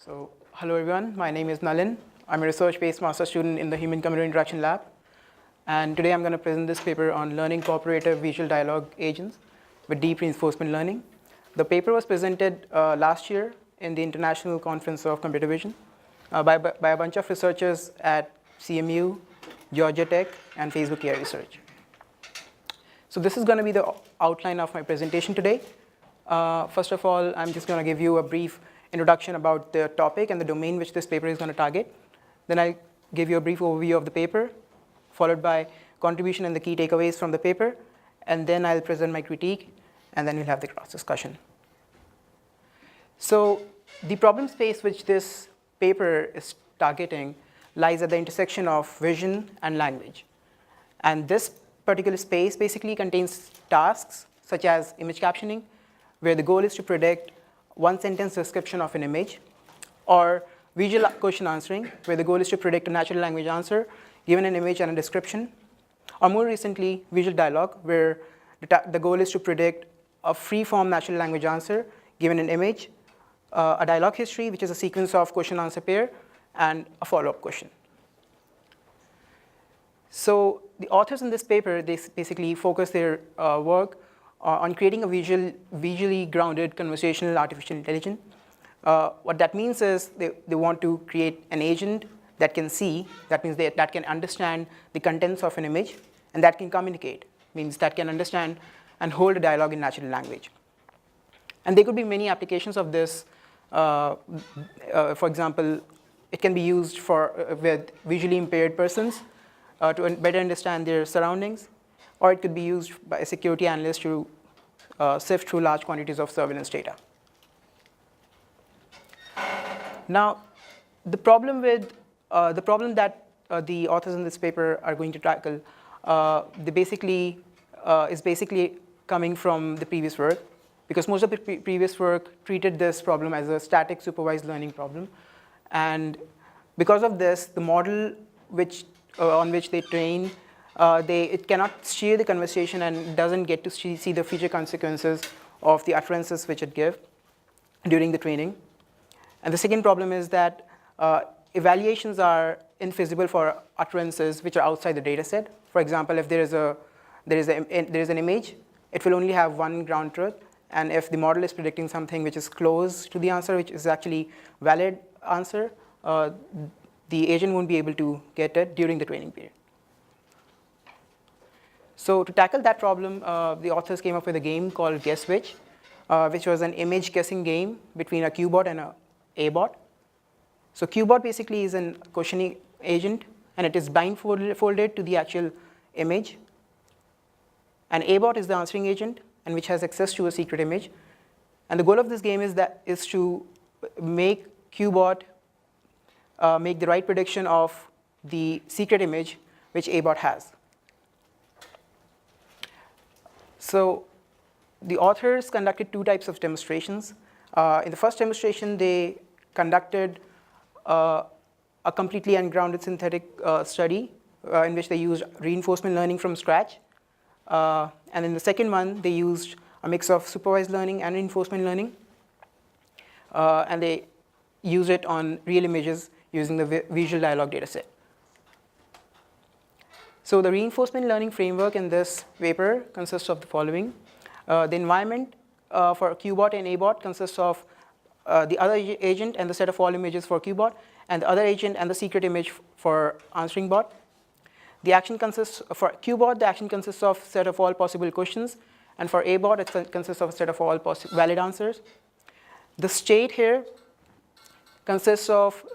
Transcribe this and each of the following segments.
Hello everyone, my name is Nalin. I'm a research-based master student in the Human-Computer Interaction Lab. And today I'm going to present this paper on learning cooperative visual dialogue agents with deep reinforcement learning. The paper was presented last year in the International Conference of Computer Vision by a bunch of researchers at CMU, Georgia Tech, and Facebook AI Research. So this is going to be the outline of my presentation today. First of all, I'm just going to give you a brief introduction about the topic and the domain which this paper is going to target. Then I'll give you a brief overview of the paper, followed by contribution and the key takeaways from the paper, and then I'll present my critique, and then we'll have the cross discussion. So the problem space which this paper is targeting lies at the intersection of vision and language. And this particular space basically contains tasks such as image captioning, where the goal is to predict one-sentence description of an image, or visual question answering, where the goal is to predict a natural language answer given an image and a description, or more recently, visual dialogue, where the goal is to predict a free-form natural language answer given an image, a dialogue history, which is a sequence of question-answer pair, and a follow-up question. So the authors in this paper, they basically focus their work on creating a visually grounded conversational artificial intelligence. What that means is they want to create an agent that can see, that means that can understand the contents of an image, and that can communicate, means that can understand and hold a dialogue in natural language. And there could be many applications of this. For example, it can be used with visually impaired persons to better understand their surroundings, or it could be used by a security analyst to sift through large quantities of surveillance data. Now, the problem that the authors in this paper are going to tackle is basically coming from the previous work, because most of the previous work treated this problem as a static supervised learning problem. And because of this, the model on which they train, it cannot steer the conversation and doesn't get to see the future consequences of the utterances which it gives during the training. And the second problem is that evaluations are infeasible for utterances which are outside the data set. For example, if there is an image, it will only have one ground truth. And if the model is predicting something which is close to the answer, which is actually valid answer, the agent won't be able to get it during the training period. So to tackle that problem, the authors came up with a game called Guess Which was an image guessing game between a QBot and a ABot. So QBot basically is a questioning agent, and it is blindfolded to the actual image. And ABot is the answering agent, and which has access to a secret image. And the goal of this game is to make QBot make the right prediction of the secret image which ABot has. So the authors conducted two types of demonstrations. In the first demonstration, they conducted a completely ungrounded synthetic study in which they used reinforcement learning from scratch. And in the second one, they used a mix of supervised learning and reinforcement learning. And they used it on real images using the visual dialogue dataset. So the reinforcement learning framework in this paper consists of the following. The environment for QBot and ABot consists of the other agent and the set of all images for QBot, and the other agent and the secret image for answering bot. The action consists, for QBot, the action consists of a set of all possible questions, and for ABot, it consists of a set of all valid answers. The state here consists of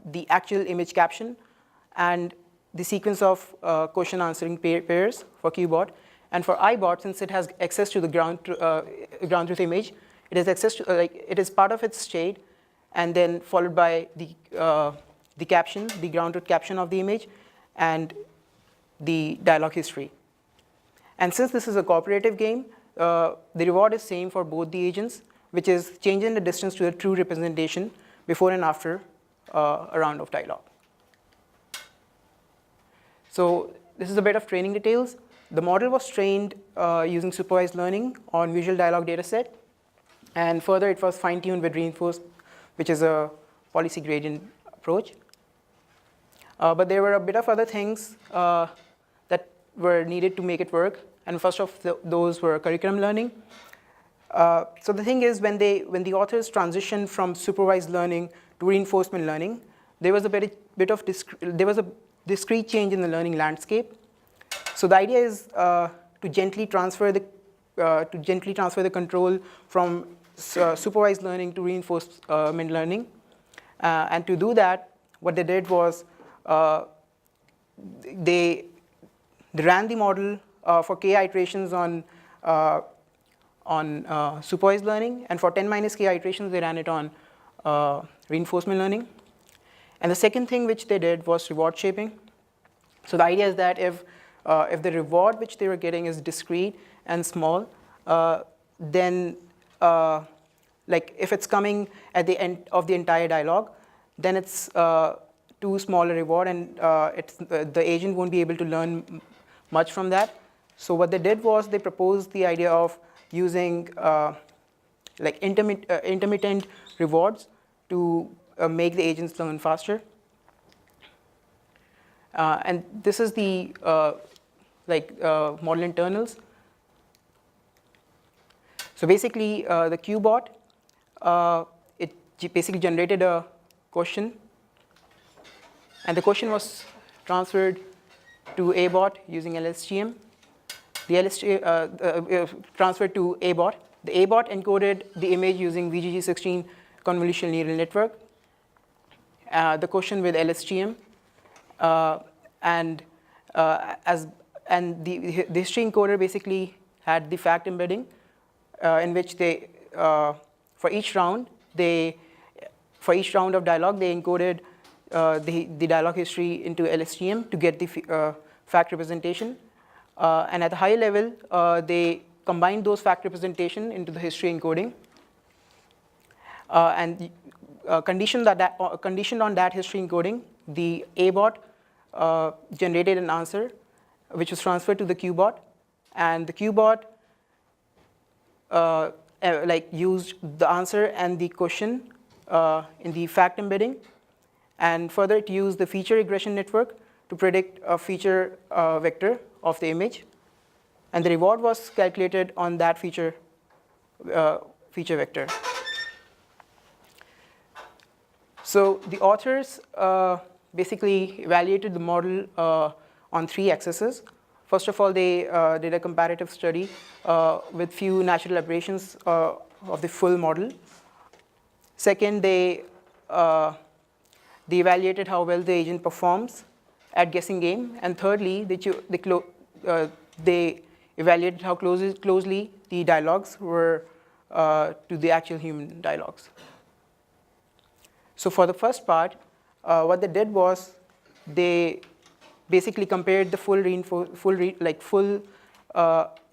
the actual image caption and the sequence of question answering pairs for QBot. And for iBot, since it has access to the ground truth image, it has access to, it is part of its state, and then followed by the caption, the ground truth caption of the image, and the dialogue history. And since this is a cooperative game, the reward is same for both the agents, which is changing the distance to a true representation before and after a round of dialogue. So this is a bit of training details. The model was trained using supervised learning on visual dialogue dataset, and further it was fine-tuned with reinforced, which is a policy gradient approach. But there were a bit of other things that were needed to make it work, and first of those were curriculum learning. So the thing is, when the authors transitioned from supervised learning to reinforcement learning, there was a discrete change in the learning landscape. So the idea is to gently transfer the control from supervised learning to reinforcement learning, and to do that, what they did was they ran the model for k iterations on supervised learning, and for 10 minus k iterations, they ran it on reinforcement learning. And the second thing which they did was reward shaping. So the idea is that if the reward which they were getting is discrete and small, then like if it's coming at the end of the entire dialogue, then it's too small a reward, and the agent won't be able to learn much from that. So what they did was they proposed the idea of using like intermittent rewards to make the agents learn faster. And this is the model internals. So basically, the QBot, it basically generated a question, and the question was transferred to ABOT using LSTM. The LSTM transferred to ABOT. The ABOT encoded the image using VGG16 convolutional neural network, the question with LSTM, and the history encoder basically had the fact embedding, in which they for each round of dialogue they encoded the dialogue history into LSTM to get the fact representation, and at the high level they combined those fact representation into the history encoding, and conditioned on that history encoding, the ABOT generated an answer which was transferred to the QBot, and the QBot used the answer and the question in the fact embedding, and further it used the feature regression network to predict a feature vector of the image, and the reward was calculated on that feature vector. So the authors basically evaluated the model on 3 axes. First of all, they did a comparative study with few natural aberrations of the full model. Second, they evaluated how well the agent performs at guessing game. And thirdly, they evaluated how closely the dialogues were to the actual human dialogues. So for the first part, what they did was they basically compared the full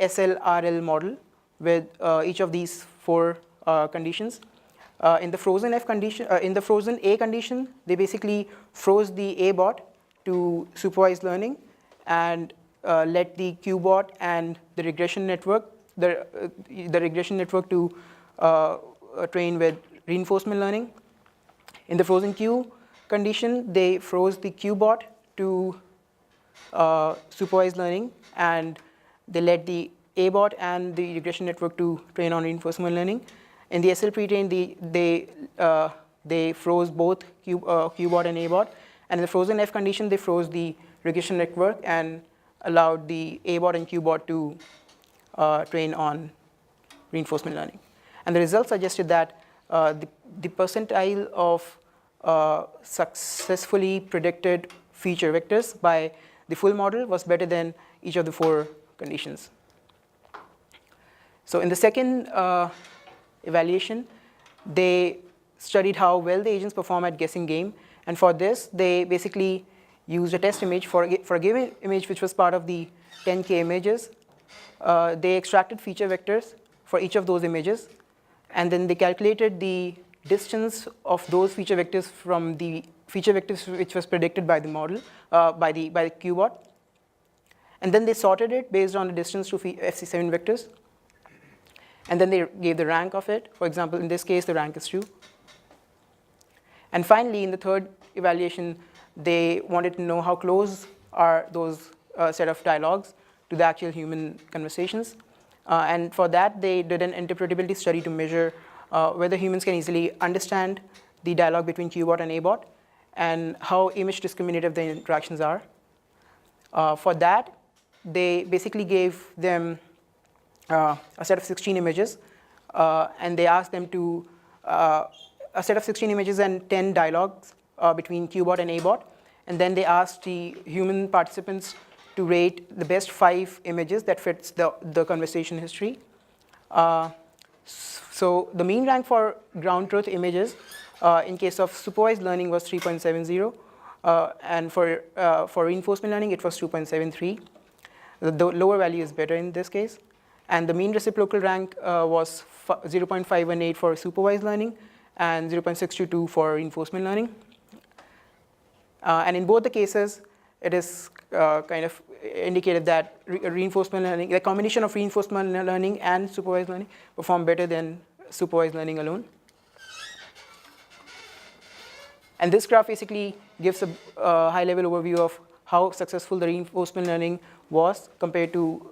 SLRL model with each of these 4 conditions. In the frozen F condition, in the frozen A condition, they basically froze the ABOT to supervised learning and let the QBot and the regression network, the regression network to train with reinforcement learning. In the frozen Q condition, they froze the QBot to supervised learning, and they let the ABOT and the regression network to train on reinforcement learning. In the SL pre-train, they froze both QBot and ABOT, and in the frozen F condition, they froze the regression network and allowed the ABOT and QBot to train on reinforcement learning. And the results suggested that the percentile of successfully predicted feature vectors by the full model was better than each of the 4 conditions. So in the second evaluation, they studied how well the agents perform at guessing game, and for this, they basically used a test image for a given image which was part of the 10K images. They extracted feature vectors for each of those images, and then they calculated the distance of those feature vectors from the feature vectors which was predicted by the model, by the QBot. And then they sorted it based on the distance to FC7 vectors. And then they gave the rank of it. For example, in this case, the rank is 2. And finally, in the third evaluation, they wanted to know how close are those set of dialogues to the actual human conversations. And for that, they did an interpretability study to measure whether humans can easily understand the dialogue between QBot and ABot, and how image discriminative the interactions are. For that, they basically gave them a set of 16 images, and they asked them to a set of 16 images and 10 dialogues between QBot and ABot, and then they asked the human participants to rate the best 5 images that fits the conversation history. So the mean rank for ground truth images in case of supervised learning was 3.70, and for reinforcement learning it was 2.73. The lower value is better in this case. And the mean reciprocal rank was 0.518 for supervised learning and 0.622 for reinforcement learning. And in both the cases, it is kind of indicated that reinforcement learning, the combination of reinforcement learning and supervised learning perform better than supervised learning alone. And this graph basically gives a high-level overview of how successful the reinforcement learning was compared to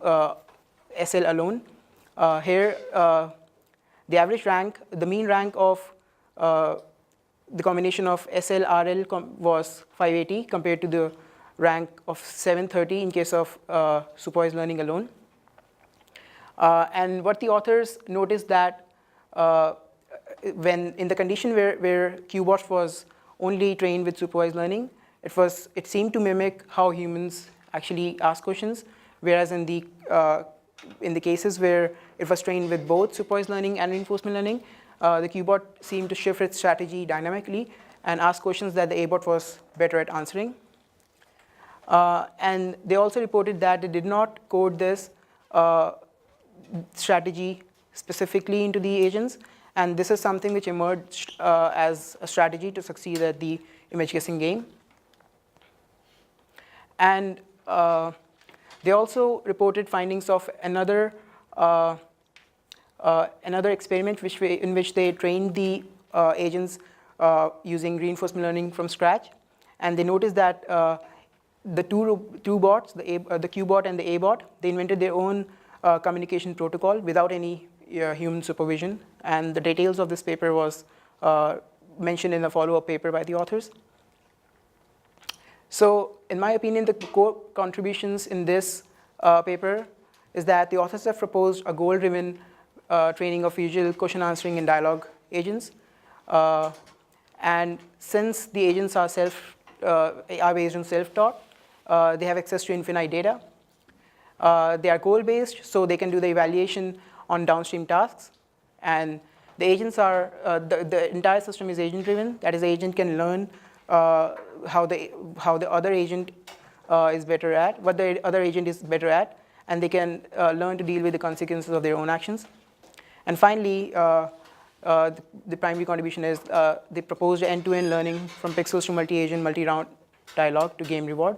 SL alone. Here, the average rank, the mean rank of the combination of SL, RL was 580 compared to the rank of 730 in case of supervised learning alone. And what the authors noticed that when in the condition where QBot was only trained with supervised learning, it seemed to mimic how humans actually ask questions, whereas in the cases where it was trained with both supervised learning and reinforcement learning, the QBot seemed to shift its strategy dynamically and ask questions that the ABot was better at answering. And they also reported that they did not code this strategy specifically into the agents, and this is something which emerged as a strategy to succeed at the image guessing game. And they also reported findings of another experiment in which they trained the agents using reinforcement learning from scratch, and they noticed that the two bots, the QBot and the ABot, they invented their own communication protocol without any human supervision, and the details of this paper was mentioned in a follow-up paper by the authors. So in my opinion, the core contributions in this paper is that the authors have proposed a goal-driven training of visual question answering and dialogue agents. And since the agents are based on self-taught, they have access to infinite data. They are goal-based, so they can do the evaluation on downstream tasks. And the agents are, the entire system is agent-driven. That is, the agent can learn how the other agent is better at, what the other agent is better at, and they can learn to deal with the consequences of their own actions. And finally, the primary contribution is they proposed end-to-end learning from pixels to multi-agent, multi-round dialogue to game reward,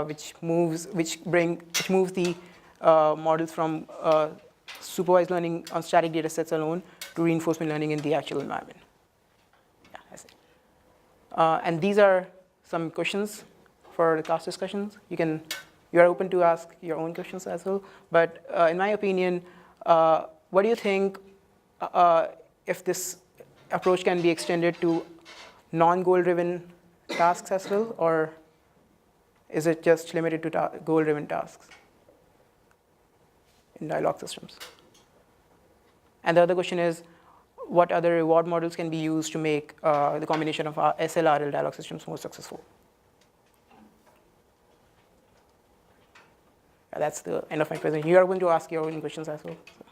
which moves the models from supervised learning on static data sets alone to reinforcement learning in the actual environment. Yeah, that's it. And these are some questions for the class discussions. You are open to ask your own questions as well. But in my opinion, what do you think if this approach can be extended to non-goal-driven tasks as well, or is it just limited to goal-driven tasks in dialogue systems? And the other question is, what other reward models can be used to make the combination of SLRL dialogue systems more successful? That's the end of my presentation. You are going to ask your own questions as well. So.